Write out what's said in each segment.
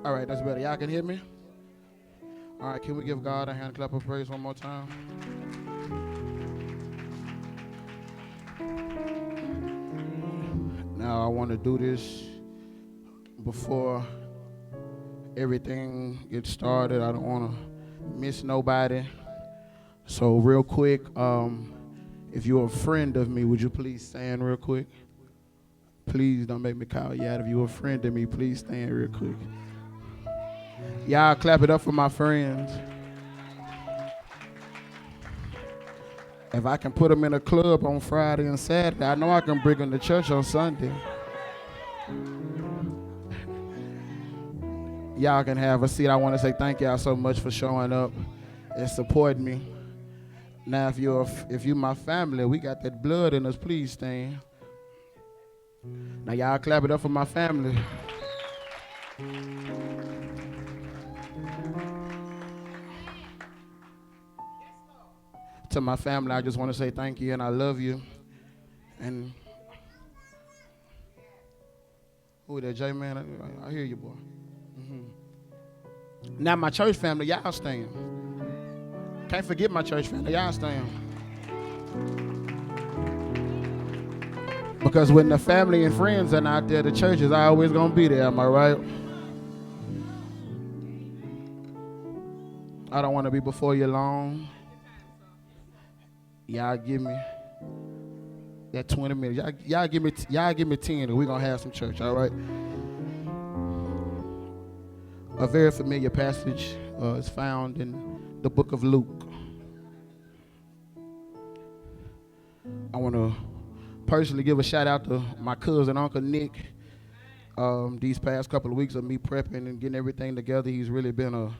All right, that's better. Y'all can hear me? All right, can we give God a hand clap of praise one more time? Now, I want to do this before everything gets started. I don't want to miss nobody. So, real quick, if you're a friend of me, would you please stand real quick? Please don't make me call you out. If you're a friend of me, please stand real quick. Y'all clap it up for my friends. If I can put them in a club on Friday and Saturday, I know I can bring them to church on Sunday. Y'all can have a seat. I want to say thank y'all so much for showing up and supporting me. Now, if you my family, we got that blood in us. Please stand. Now, y'all clap it up for my family. To my family, I just want to say thank you and I love you. And who that, J man? I hear you, boy. Now, my church family, y'all stand. Can't forget my church family, y'all stand. Because when the family and friends are not there, the church is always gonna be there. Am I right? I don't want to be before you long. Y'all give me that 20 minutes. Y'all give me 10 and we're gonna have some church, all right? A very familiar passage is found in the book of Luke. I want to personally give a shout out to my cousin, Uncle Nick. These past couple of weeks of me prepping and getting everything together, he's really been a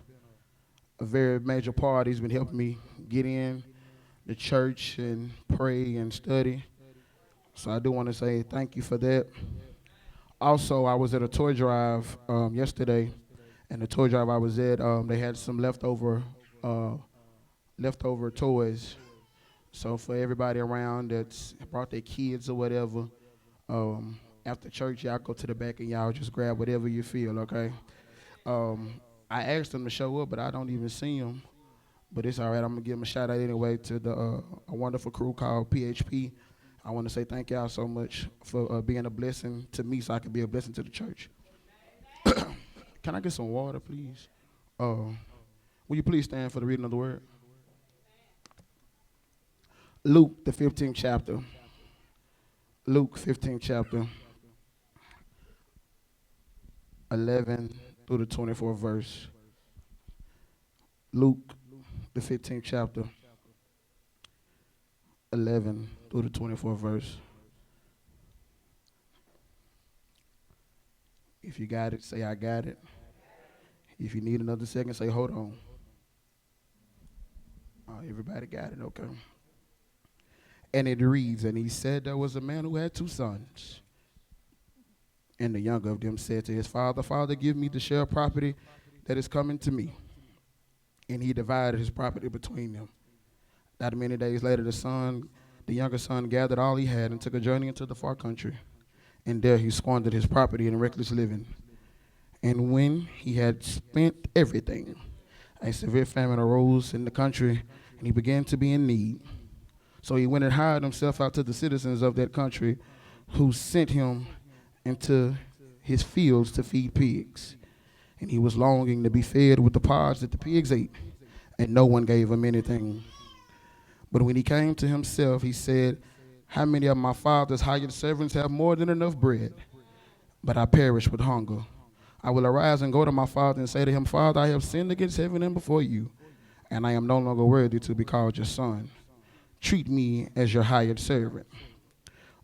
very major part. He's been helping me get in the church and pray and study. So I do want to say thank you for that. Also, I was at a toy drive yesterday, and the toy drive I was at, they had some leftover toys. So for everybody around that's brought their kids or whatever, after church, y'all go to the back and y'all just grab whatever you feel, okay? I asked them to show up, but I don't even see them. But it's all right. I'm going to give them a shout out anyway to a wonderful crew called PHP. I want to say thank y'all so much for being a blessing to me so I can be a blessing to the church. Can I get some water, please? Will you please stand for the reading of the word? Luke, the 15th chapter. Luke, 15th chapter, 11 through the 24th verse. Luke, the 15th chapter, 11 through the 24th verse. If you got it, say I got it. If you need another second, say hold on. Everybody got it, okay. And it reads, and he said there was a man who had two sons. And the younger of them said to his father, Father, give me the share of property that is coming to me. And he divided his property between them. Not many days later, the younger son, gathered all he had and took a journey into the far country. And there he squandered his property in reckless living. And when he had spent everything, a severe famine arose in the country, and he began to be in need. So he went and hired himself out to the citizens of that country, who sent him into his fields to feed pigs. And he was longing to be fed with the pods that the pigs ate, and no one gave him anything. But when he came to himself, he said, how many of my father's hired servants have more than enough bread? But I perish with hunger. I will arise and go to my father and say to him, Father, I have sinned against heaven and before you, and I am no longer worthy to be called your son. Treat me as your hired servant.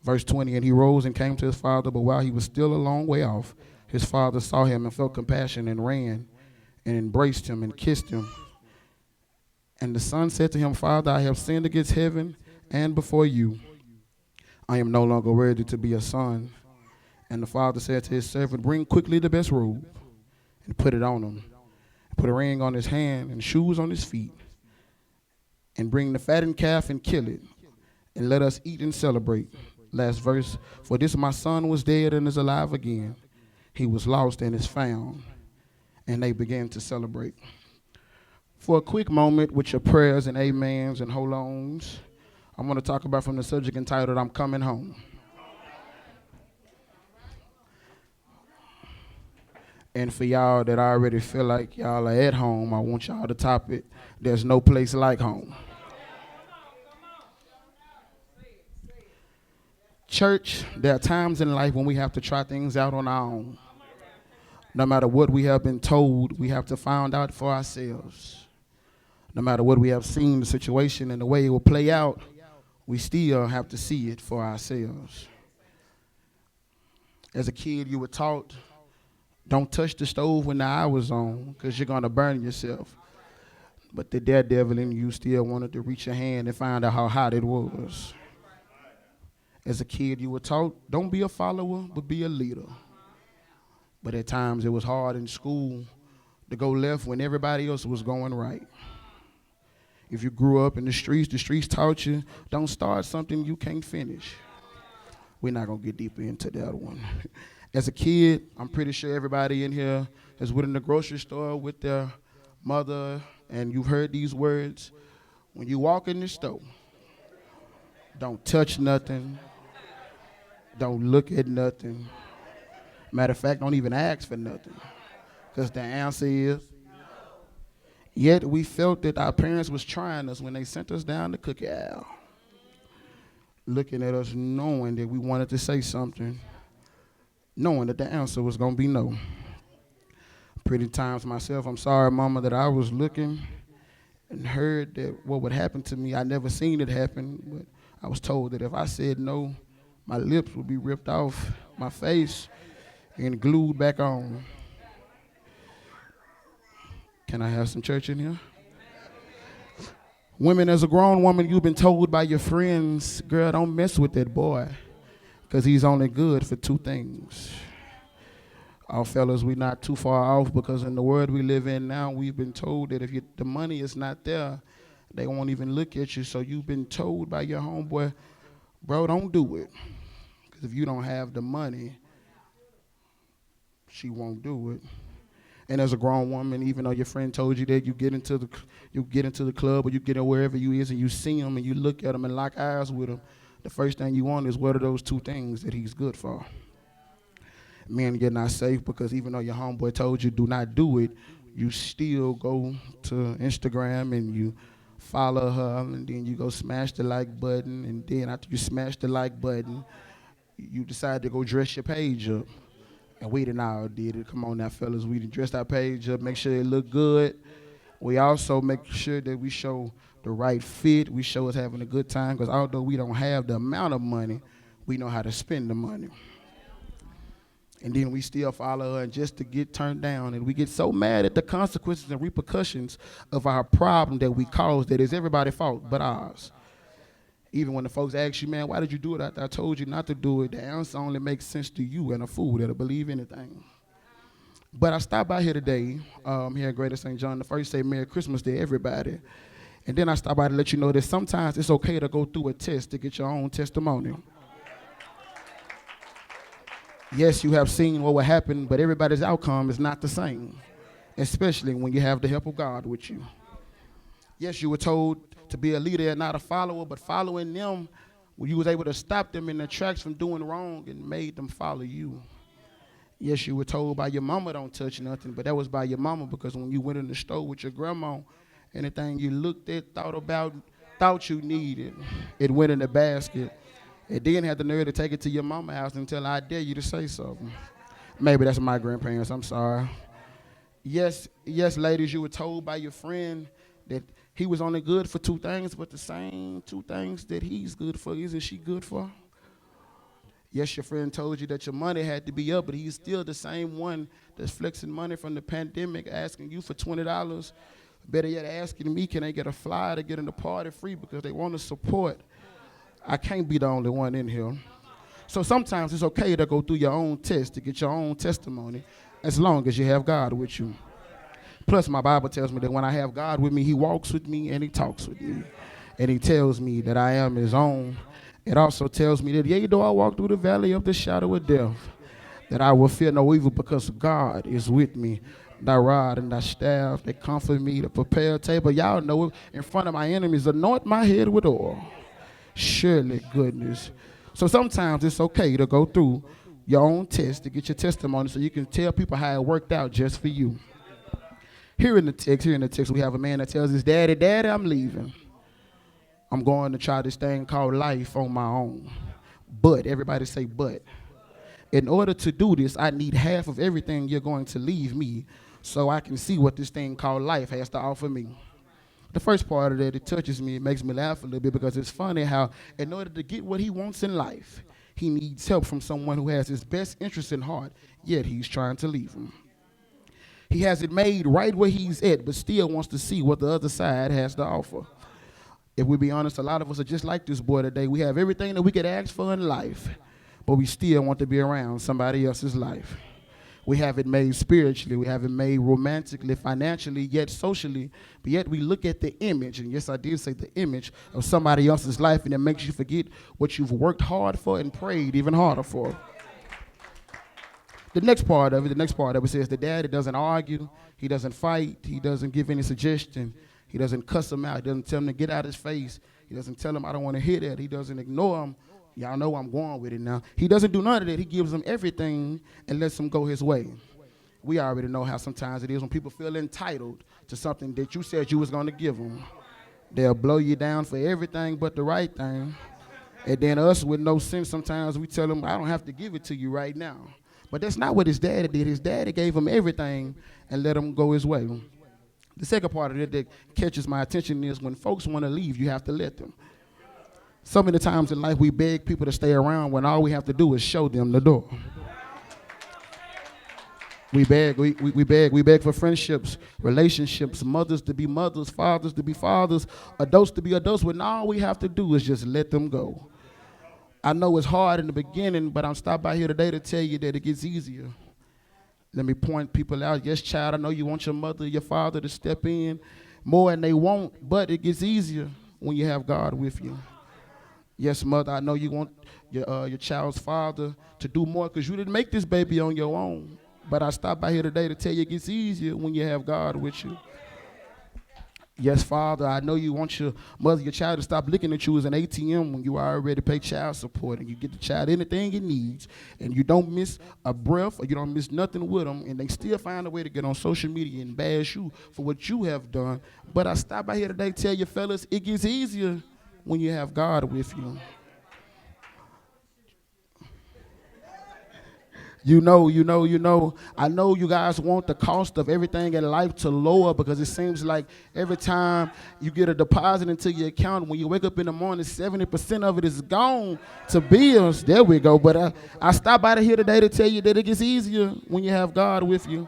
Verse 20, and he rose and came to his father, but while he was still a long way off, his father saw him and felt compassion and ran and embraced him and kissed him. And the son said to him, Father, I have sinned against heaven and before you. I am no longer worthy to be a son. And the father said to his servant, bring quickly the best robe and put it on him. Put a ring on his hand and shoes on his feet. And bring the fattened calf and kill it. And let us eat and celebrate. Last verse, for this my son was dead and is alive again. He was lost and is found. And they began to celebrate. For a quick moment with your prayers and amens and hold ons, I want to talk about from the subject entitled, I'm Coming Home. And for y'all that already feel like y'all are at home, I want y'all to top it. There's no place like home. Church, there are times in life when we have to try things out on our own. No matter what we have been told, we have to find out for ourselves. No matter what we have seen, the situation and the way it will play out, we still have to see it for ourselves. As a kid, you were taught, don't touch the stove when the eye was on, because you're going to burn yourself. But the daredevil in you still wanted to reach your hand and find out how hot it was. As a kid, you were taught, don't be a follower, but be a leader. But at times, it was hard in school to go left when everybody else was going right. If you grew up in the streets taught you, don't start something you can't finish. We're not going to get deeper into that one. As a kid, I'm pretty sure everybody in here has went in the grocery store with their mother, and you've heard these words. When you walk in the store, don't touch nothing. Don't look at nothing. Matter of fact, don't even ask for nothing, because the answer is no. Yet we felt that our parents was trying us when they sent us down the cookie aisle, looking at us knowing that we wanted to say something, knowing that the answer was going to be no. Pretty times myself, I'm sorry, Mama, that I was looking and heard that what would happen to me. I never seen it happen, but I was told that if I said no, my lips would be ripped off my face and glued back on. Can I have some church in here? Women, as a grown woman, you've been told by your friends, girl, don't mess with that boy, because he's only good for two things. Our fellas, we're not too far off, because in the world we live in now, we've been told that if the money is not there, they won't even look at you. So you've been told by your homeboy, bro, don't do it, because if you don't have the money, she won't do it. And as a grown woman, even though your friend told you that, you get into the club or you get in wherever you is and you see him and you look at him and lock eyes with him, the first thing you want is what are those two things that he's good for. Men, you're not safe, because even though your homeboy told you do not do it, you still go to Instagram and you follow her, and then you go smash the like button, and then after you smash the like button, you decide to go dress your page up. And we done all did it. Come on now, fellas. We done dressed our page up, make sure it look good. We also make sure that we show the right fit. We show us having a good time, because although we don't have the amount of money, we know how to spend the money. And then we still follow her just to get turned down. And we get so mad at the consequences and repercussions of our problem that we cause that it's everybody's fault but ours. Even when the folks ask you, man, why did you do it after I told you not to do it, the answer only makes sense to you and a fool that'll believe anything. But I stopped by here today, here at Greater St. John, to first say Merry Christmas to everybody. And then I stopped by to let you know that sometimes it's okay to go through a test to get your own testimony. Yes, you have seen what will happen, but everybody's outcome is not the same, especially when you have the help of God with you. Yes, you were told to be a leader and not a follower, but following them, when you was able to stop them in their tracks from doing wrong and made them follow you. Yes, you were told by your mama don't touch nothing, but that was by your mama, because when you went in the store with your grandma, anything you looked at, thought about, thought you needed, it went in the basket. It didn't have the nerve to take it to your mama's house until I dare you to say something. Maybe that's my grandparents, I'm sorry. Yes, ladies, you were told by your friend that he was only good for two things, but the same two things that he's good for, isn't she good for? Yes, your friend told you that your money had to be up, but he's still the same one that's flexing money from the pandemic, asking you for $20. Better yet, asking me, can they get a flyer to get in the party free, because they want to support. I can't be the only one in here. So sometimes it's okay to go through your own test to get your own testimony, as long as you have God with you. Plus, my Bible tells me that when I have God with me, he walks with me and he talks with me. And he tells me that I am his own. It also tells me that, yea, though I walk through the valley of the shadow of death, that I will fear no evil, because God is with me. Thy rod and thy staff, they comfort me to prepare a table. Y'all know it. In front of my enemies, anoint my head with oil. Surely goodness. So sometimes it's okay to go through your own test to get your testimony so you can tell people how it worked out just for you. Here in the text, we have a man that tells his daddy, Daddy, I'm leaving. I'm going to try this thing called life on my own. But, everybody say but. In order to do this, I need half of everything you're going to leave me so I can see what this thing called life has to offer me. The first part of that, it touches me, it makes me laugh a little bit because it's funny how in order to get what he wants in life, he needs help from someone who has his best interest in heart, yet he's trying to leave him. He has it made right where he's at, but still wants to see what the other side has to offer. If we be honest, a lot of us are just like this boy today. We have everything that we could ask for in life, but we still want to be around somebody else's life. We have it made spiritually, we have it made romantically, financially, yet socially, but yet we look at the image, and yes, I did say the image of somebody else's life, and it makes you forget what you've worked hard for and prayed even harder for. The next part of it says the daddy doesn't argue, he doesn't fight, he doesn't give any suggestion, he doesn't cuss him out, he doesn't tell him to get out his face, he doesn't tell him I don't want to hear that, he doesn't ignore him. Y'all know I'm going with it now. He doesn't do none of that. He gives him everything and lets him go his way. We already know how sometimes it is when people feel entitled to something that you said you was going to give them. They'll blow you down for everything but the right thing. And then us with no sense, sometimes we tell them, I don't have to give it to you right now. But that's not what his daddy did. His daddy gave him everything and let him go his way. The second part of it that catches my attention is when folks want to leave, you have to let them. So many times in life we beg people to stay around when all we have to do is show them the door. We beg for friendships, relationships, mothers to be mothers, fathers to be fathers, adults to be adults, when all we have to do is just let them go. I know it's hard in the beginning, but I'm stopped by here today to tell you that it gets easier. Let me point people out. Yes, child, I know you want your mother, your father to step in more, and they won't, but it gets easier when you have God with you. Yes, mother, I know you want your child's father to do more because you didn't make this baby on your own. But I stopped by here today to tell you it gets easier when you have God with you. Yes, Father, I know you want your mother, your child to stop looking at you as an ATM when you already pay child support and you get the child anything it needs and you don't miss a breath or you don't miss nothing with them and they still find a way to get on social media and bash you for what you have done. But I stopped by here today to tell you, fellas, it gets easier when you have God with you. You know, I know you guys want the cost of everything in life to lower because it seems like every time you get a deposit into your account, when you wake up in the morning, 70% of it is gone to bills. There we go. But I stopped by here today to tell you that it gets easier when you have God with you.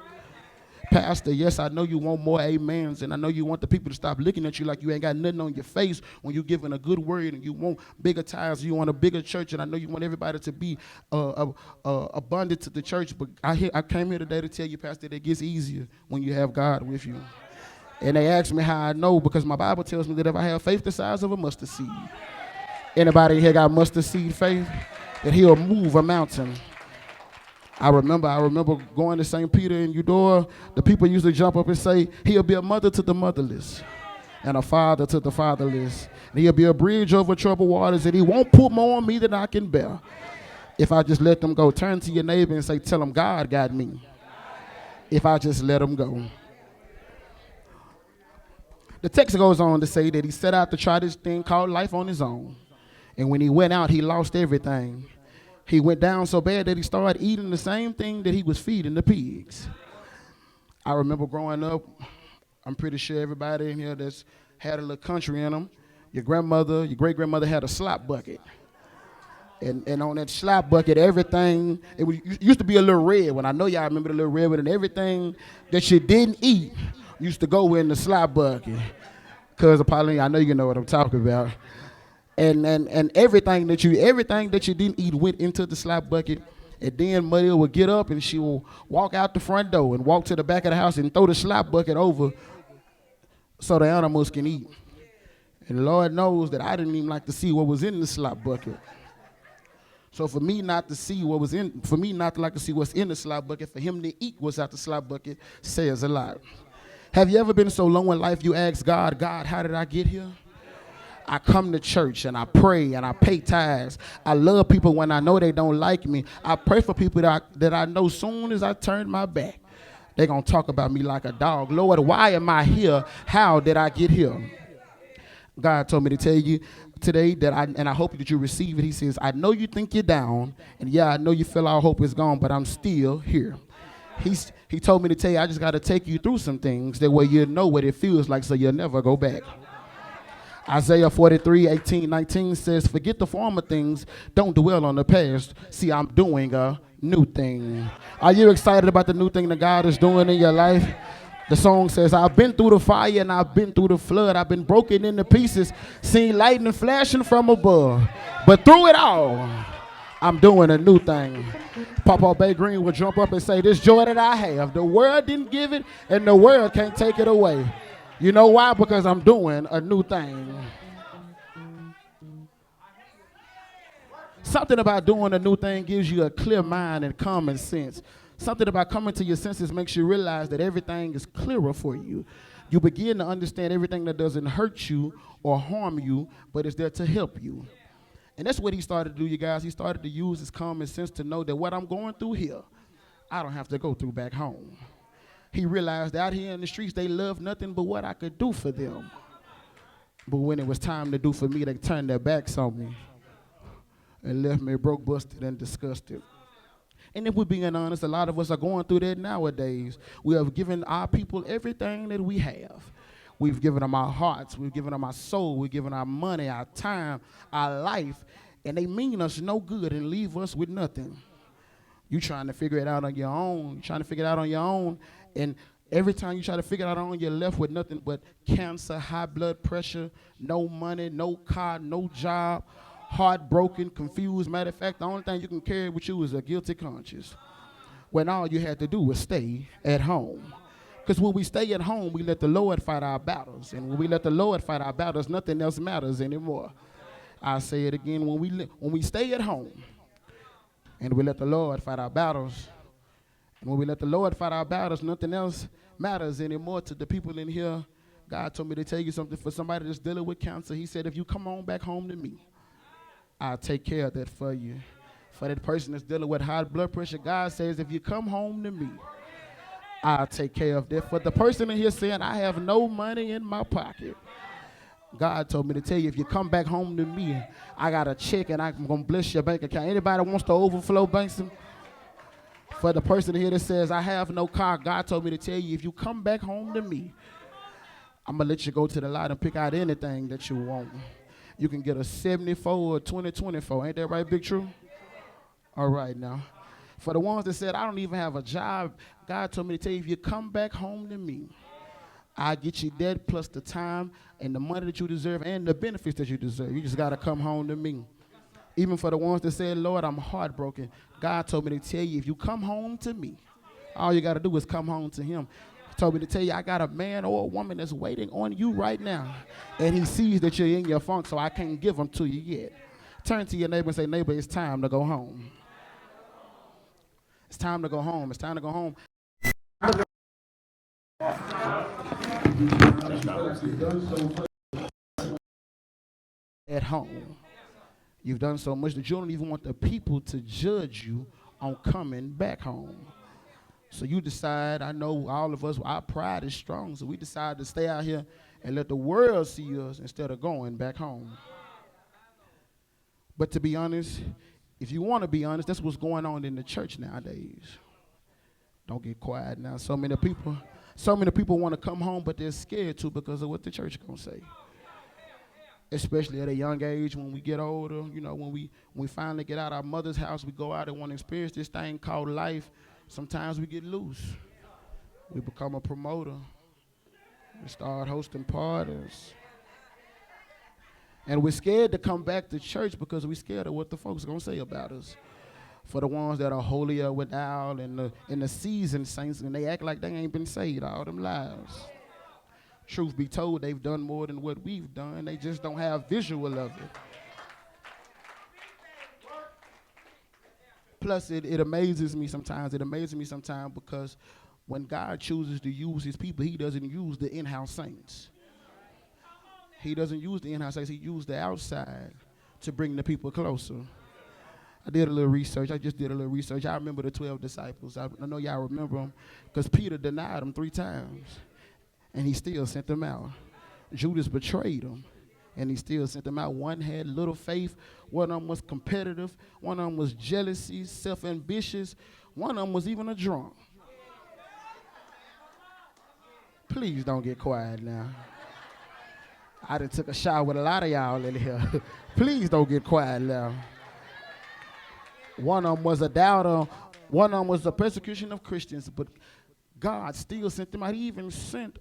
Pastor, yes, I know you want more amens, and I know you want the people to stop looking at you like you ain't got nothing on your face when you're giving a good word, and you want bigger tithes, you want a bigger church, and I know you want everybody to be abundant to the church, but I came here today to tell you, Pastor, that it gets easier when you have God with you. And they asked me how I know, because my Bible tells me that if I have faith the size of a mustard seed, anybody here got mustard seed faith? That he'll move a mountain. I remember going to St. Peter in Eudora. The people used to jump up and say, he'll be a mother to the motherless and a father to the fatherless. And he'll be a bridge over troubled waters, and he won't put more on me than I can bear. If I just let them go, turn to your neighbor and say, tell them God got me. If I just let them go. The text goes on to say that he set out to try this thing called life on his own. And when he went out, he lost everything. He went down so bad that he started eating the same thing that he was feeding the pigs. I remember growing up, I'm pretty sure everybody in here that's had a little country in them, your grandmother, your great-grandmother had a slop bucket. And on that slop bucket, everything, used to be a little red one. I know y'all remember the little red one, and everything that you didn't eat used to go in the slop bucket. Cousin Pauline, I know you know what I'm talking about. And everything that you didn't eat went into the slop bucket. And then Mother would get up and she will walk out the front door and walk to the back of the house and throw the slop bucket over so the animals can eat. And Lord knows that I didn't even like to see what was in the slop bucket. So for me not to see what was in, for me not to like to see what's in the slop bucket, for him to eat what's out the slop bucket says a lot. Have you ever been so low in life you ask God, God, how did I get here? I come to church and I pray and I pay tithes. I love people when I know they don't like me. I pray for people that I know soon as I turn my back, they're going to talk about me like a dog. Lord, why am I here? How did I get here? God told me to tell you today that I hope that you receive it. He says, I know you think you're down, and yeah, I know you feel all hope is gone, but I'm still here. He told me to tell you, I just got to take you through some things that way you know what it feels like so you'll never go back. Isaiah 43:18-19 says, forget the former things, don't dwell on the past. See, I'm doing a new thing. Are you excited about the new thing that God is doing in your life? The song says, I've been through the fire and I've been through the flood. I've been broken into pieces, seen lightning flashing from above. But through it all, I'm doing a new thing. Papa Bay Green would jump up and say, this joy that I have, the world didn't give it and the world can't take it away. You know why? Because I'm doing a new thing. Something about doing a new thing gives you a clear mind and common sense. Something about coming to your senses makes you realize that everything is clearer for you. You begin to understand everything that doesn't hurt you or harm you, but is there to help you. And that's what he started to do, you guys. He started to use his common sense to know that what I'm going through here, I don't have to go through back home. He realized out here in the streets, they love nothing but what I could do for them. But when it was time to do for me, they turned their backs on me and left me broke, busted, and disgusted. And if we're being honest, a lot of us are going through that nowadays. We have given our people everything that we have. We've given them our hearts. We've given them our soul. We've given our money, our time, our life. And they mean us no good and leave us with nothing. You trying to figure it out on your own. You're trying to figure it out on your own. And every time you try to figure it out on your own, you're left with nothing but cancer, high blood pressure, no money, no car, no job, heartbroken, confused. Matter of fact, the only thing you can carry with you is a guilty conscience. When all you had to do was stay at home. Because when we stay at home, we let the Lord fight our battles. And when we let the Lord fight our battles, nothing else matters anymore. I'll say it again. When we stay at home and we let the Lord fight our battles, and when we let the Lord fight our battles, nothing else matters anymore. To the people in here, God told me to tell you something. For somebody that's dealing with cancer, he said, if you come on back home to me, I'll take care of that for you. For that person that's dealing with high blood pressure, God says, if you come home to me, I'll take care of that. For the person in here saying, I have no money in my pocket, God told me to tell you, if you come back home to me, I got a check and I'm going to bless your bank account. Anybody wants to overflow banks? For the person here that says, I have no car, God told me to tell you, if you come back home to me, I'm going to let you go to the lot and pick out anything that you want. You can get a 74 or 2024. Ain't that right, Big True? All right now. For the ones that said, I don't even have a job, God told me to tell you, if you come back home to me, I'll get you that plus the time and the money that you deserve and the benefits that you deserve. You just got to come home to me. Even for the ones that said, Lord, I'm heartbroken, God told me to tell you, if you come home to me, all you got to do is come home to him. He told me to tell you, I got a man or a woman that's waiting on you right now. And he sees that you're in your funk, so I can't give them to you yet. Turn to your neighbor and say, neighbor, it's time to go home. It's time to go home. It's time to go home. At home. You've done so much that you don't even want the people to judge you on coming back home. So you decide, I know all of us, our pride is strong, so we decide to stay out here and let the world see us instead of going back home. But to be honest, if you want to be honest, that's what's going on in the church nowadays. Don't get quiet now. So many people want to come home, but they're scared to because of what the church is going to say. Especially at a young age, when we get older, you know, when we finally get out of our mother's house, we go out and want to experience this thing called life. Sometimes we get loose. We become a promoter. We start hosting parties. And we're scared to come back to church because we're scared of what the folks are going to say about us. For the ones that are holier with thou and the seasoned saints, and they act like they ain't been saved all them lives. Truth be told, they've done more than what we've done. They just don't have visual of it. Plus, it amazes me sometimes. It amazes me sometimes because when God chooses to use his people, he doesn't use the in-house saints. He doesn't use the in-house saints. He used the outside to bring the people closer. I did a little research. I just did a little research. I remember the 12 disciples. I know y'all remember them because Peter denied them 3 times, and he still sent them out. Judas betrayed them, and he still sent them out. One had little faith. One of them was competitive. One of them was jealousy, self-ambitious. One of them was even a drunk. Please don't get quiet now. I done took a shower with a lot of y'all in here. Please don't get quiet now. One of them was a doubter. One of them was a persecution of Christians. But God still sent them out. He even sent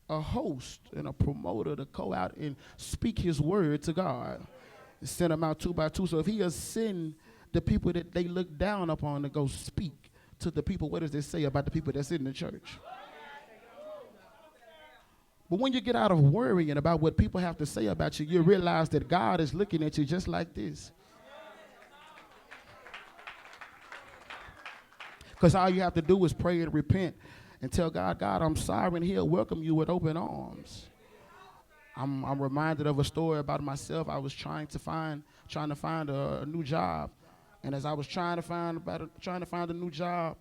a host and a promoter to go out and speak his word to God. He sent them out 2 by 2. So if he has sent the people that they look down upon to go speak to the people, what does it say about the people that's in the church? But when you get out of worrying about what people have to say about you, you realize that God is looking at you just like this. Because all you have to do is pray and repent and tell God, God, I'm sorry, and he'll welcome you with open arms. I'm reminded of a story about myself. I was trying to find a new job. And as I was trying to find a new job,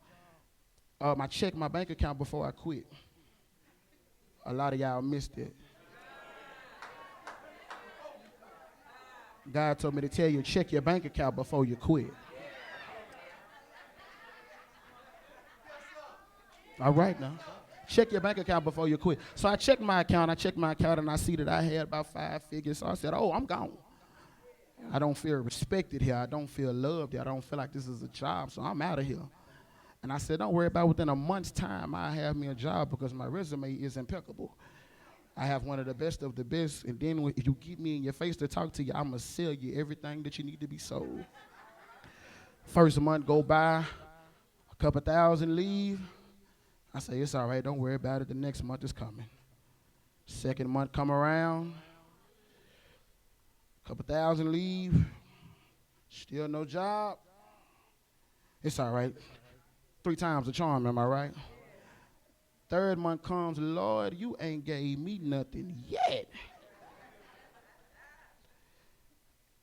I checked my bank account before I quit. A lot of y'all missed it. God told me to tell you, check your bank account before you quit. All right now. Check your bank account before you quit. So I checked my account, and I see that I had about 5 figures. So I said, oh, I'm gone. I don't feel respected here. I don't feel loved here. I don't feel like this is a job, so I'm out of here. And I said, don't worry about it. Within a month's time, I have me a job because my resume is impeccable. I have one of the best, and then when you get me in your face to talk to you, I'm going to sell you everything that you need to be sold. First month go by, a couple thousand leave. I say, it's all right, don't worry about it. The next month is coming. Second month come around, a couple thousand leave, still no job. It's all right. 3 times the charm, am I right? Third month comes, Lord, you ain't gave me nothing yet.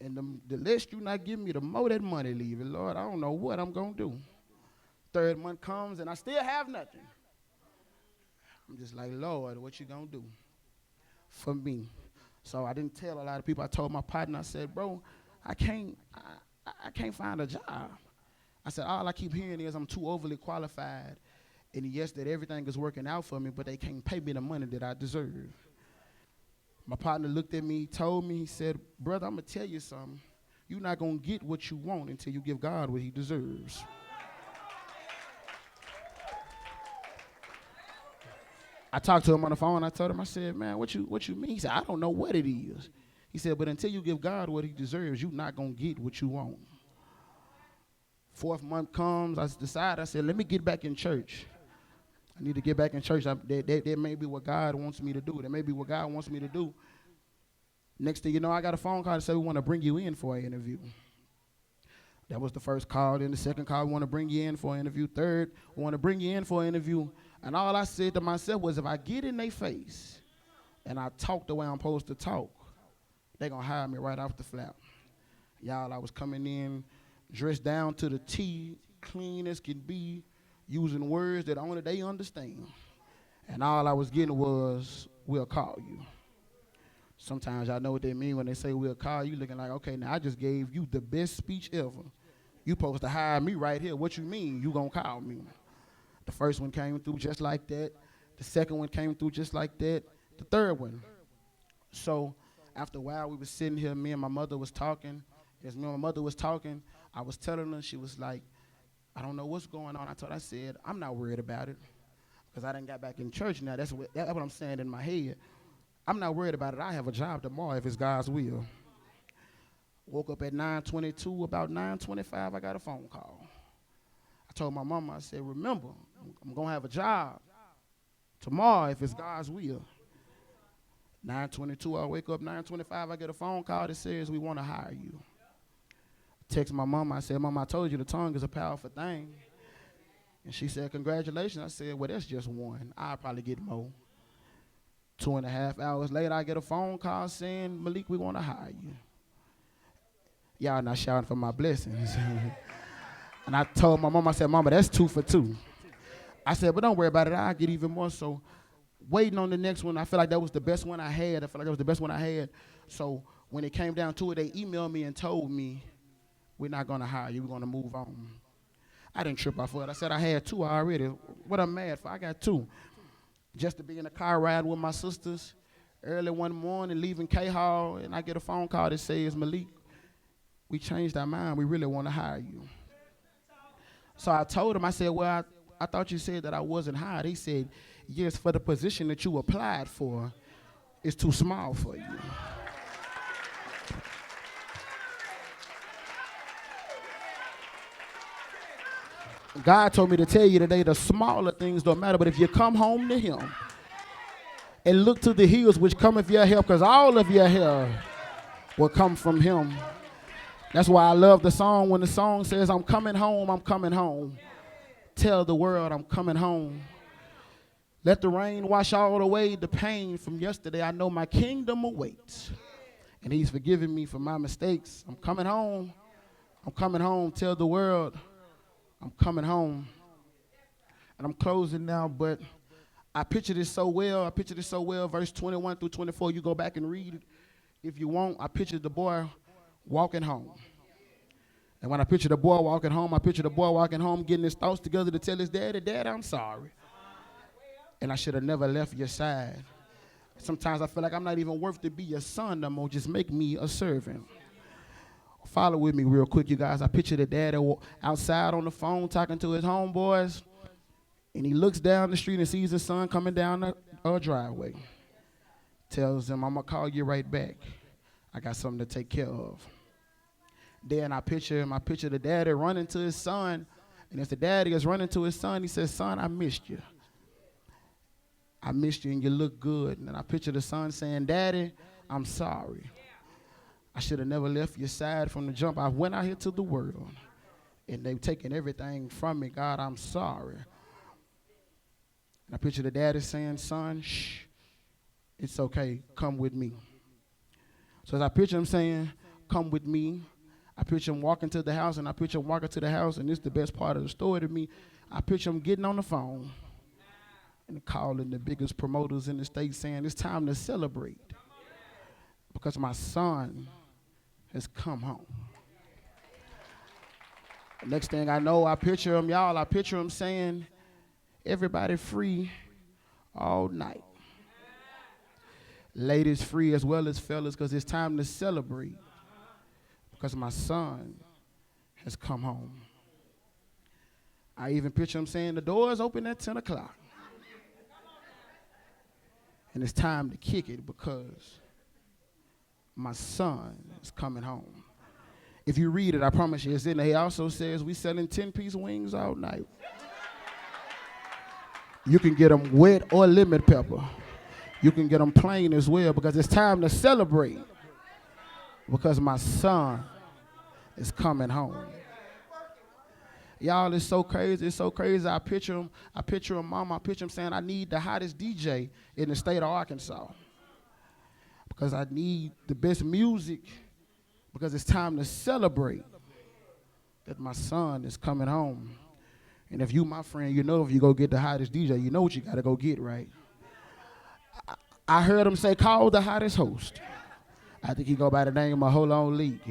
And the less you not give me, the more that money leaving. Lord, I don't know what I'm going to do. Third month comes, and I still have nothing. I'm just like, Lord, what you going to do for me? So I didn't tell a lot of people. I told my partner, I said, bro, I can't find a job. I said, all I keep hearing is I'm too overly qualified. And yes, that everything is working out for me, but they can't pay me the money that I deserve. My partner looked at me, told me, he said, brother, I'm going to tell you something. You're not going to get what you want until you give God what he deserves. I talked to him on the phone. I told him, I said, man, what you mean? He said, I don't know what it is. He said, but until you give God what he deserves, you're not going to get what you want. 4th month comes, I said, let me get back in church. I need to get back in church. That may be what God wants me to do. That may be what God wants me to do. Next thing you know, I got a phone call to say we want to bring you in for an interview. That was the first call. Then the second call, we want to bring you in for an interview. Third, we want to bring you in for an interview. And all I said to myself was, if I get in their face and I talk the way I'm supposed to talk, they're going to hire me right off the flap. Y'all, I was coming in dressed down to the T, clean as can be, using words that only they understand. And all I was getting was, we'll call you. Sometimes y'all know what they mean when they say we'll call you, looking like, okay, now I just gave you the best speech ever. You supposed to hire me right here. What you mean you gonna call me? The first one came through just like that. The second one came through just like that. The third one. So after a while, we was sitting here, me and my mother was talking. As me and my mother was talking, I was telling her, she was like, I don't know what's going on. I said, I'm not worried about it because I done got back in church now. That's what I'm saying in my head. I'm not worried about it. I have a job tomorrow if it's God's will. Woke up at 9:22. About 9:25, I got a phone call. I told my mama, I said, remember, I'm going to have a job tomorrow if it's God's will. 9:22, I wake up. 9:25, I get a phone call that says we want to hire you. text my mom. I said, Mom, I told you the tongue is a powerful thing. And she said, congratulations. I said, well, that's just one. I'll probably get more. 2.5 hours later, I get a phone call saying, Malik, we want to hire you. Y'all not shouting for my blessings. And I told my mom, I said, Mama, that's 2 for 2. I said, but don't worry about it. I'll get even more. So waiting on the next one, I feel like that was the best one I had. I feel like that was the best one I had. So when it came down to it, they emailed me and told me, we're not going to hire you. We're going to move on. I didn't trip off of it. I said I had 2 already. What I'm mad for? I got 2. Just to be in a car ride with my sisters early one morning, leaving K-Hall, and I get a phone call that says, Malik, we changed our mind. We really want to hire you. So I told him, I said, well, I thought you said that I wasn't hired. He said, yes, for the position that you applied for, it's too small for you. God told me to tell you today the smaller things don't matter, but if you come home to him and look to the hills which cometh your help, because all of your help will come from him. That's why I love the song when the song says, I'm coming home, I'm coming home. Tell the world I'm coming home. Let the rain wash all away the pain from yesterday. I know my kingdom awaits, and he's forgiven me for my mistakes. I'm coming home. I'm coming home. Tell the world I'm coming home. And I'm closing now, but I pictured it so well. Verse 21 through 24. You go back and read it if you want. I pictured the boy walking home. And when I picture the boy walking home, getting his thoughts together to tell his daddy, Dad, I'm sorry. And I should have never left your side. Sometimes I feel like I'm not even worth to be your son no more. Just make me a servant. Follow with me real quick, you guys. I picture the daddy outside on the phone talking to his homeboys. And he looks down the street and sees his son coming down the driveway. Tells him, I'm going to call you right back. I got something to take care of. Then I picture the daddy running to his son. And as the daddy is running to his son, he says, son, I missed you. I missed you and you look good. And I picture the son saying, Daddy, I'm sorry. I should have never left your side from the jump. I went out here to the world and they've taken everything from me. God, I'm sorry. And I picture the daddy saying, son, shh, it's okay. Come with me. So as I picture him saying, come with me, I picture him walking to the house, and I picture him walking to the house, and this is the best part of the story to me. I picture him getting on the phone and calling the biggest promoters in the state saying, it's time to celebrate because my son has come home. The next thing I know, I picture him saying, everybody free all night. Ladies free as well as fellas, because it's time to celebrate because my son has come home. I even picture him saying the doors open at 10 o'clock. And it's time to kick it because my son is coming home. If you read it, I promise you, it's in there. He also says we selling 10-piece wings all night. You can get them wet or lemon pepper. You can get them plain as well because it's time to celebrate because my son is coming home. Y'all, it's so crazy. It's so crazy. I picture him, mama. I picture him saying, I need the hottest DJ in the state of Arkansas because I need the best music because it's time to celebrate that my son is coming home. And if you, my friend, you know if you go get the hottest DJ, you know what you got to go get, right? I heard him say, call the hottest host. I think he go by the name of Hold On League.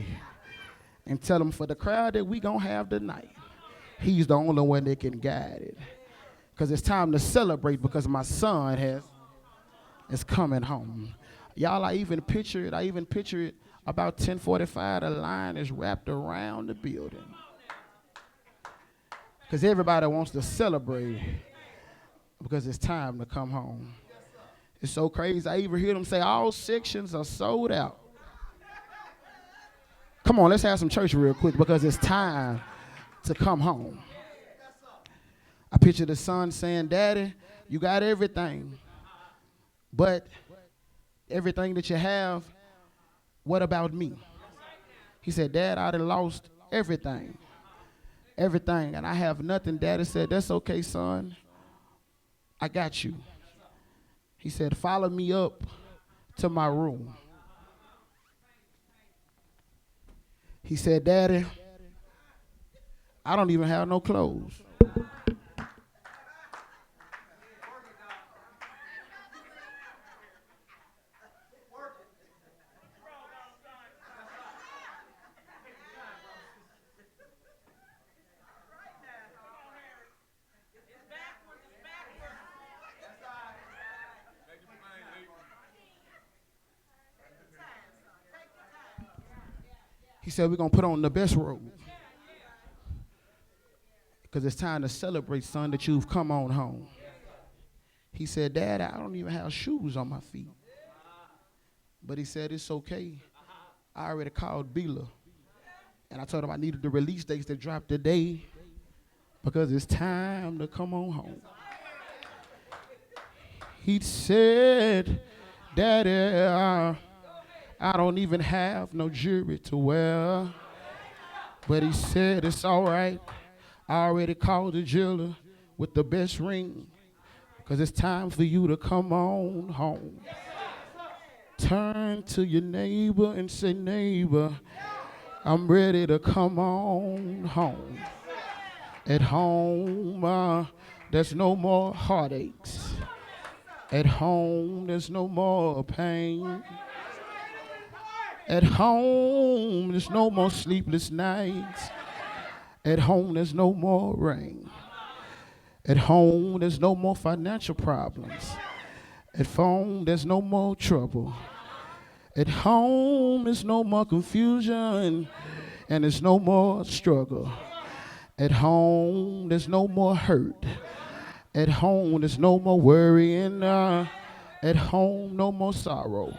And tell him for the crowd that we going to have tonight, he's the only one that can guide it. Because it's time to celebrate because my son is coming home. Y'all, I even picture it about 10:45, the line is wrapped around the building. Because everybody wants to celebrate because it's time to come home. It's so crazy. I even hear them say all sections are sold out. Come on, let's have some church real quick because it's time to come home. I picture the son saying, Daddy, you got everything, but everything that you have, what about me? He said, Dad, I done lost everything. Everything. And I have nothing. Daddy said, that's okay, son. I got you. He said, follow me up to my room. He said, Daddy, I don't even have no clothes. He said, we're going to put on the best robe. Because it's time to celebrate, son, that you've come on home. He said, Dad, I don't even have shoes on my feet. But he said, it's okay. I already called Bila. And I told him I needed the release dates to drop today because it's time to come on home. He said, Daddy, I don't even have no jewelry to wear. But he said, it's all right. I already called the jeweler with the best ring because it's time for you to come on home. Turn to your neighbor and say, neighbor, I'm ready to come on home. At home, there's no more heartaches. At home, there's no more pain. At home, there's no more sleepless nights. At home, there's no more rain. At home, there's no more financial problems. At home, there's no more trouble. At home, there's no more confusion, and there's no more struggle. At home, there's no more hurt. At home, there's no more worrying. At home, no more sorrow.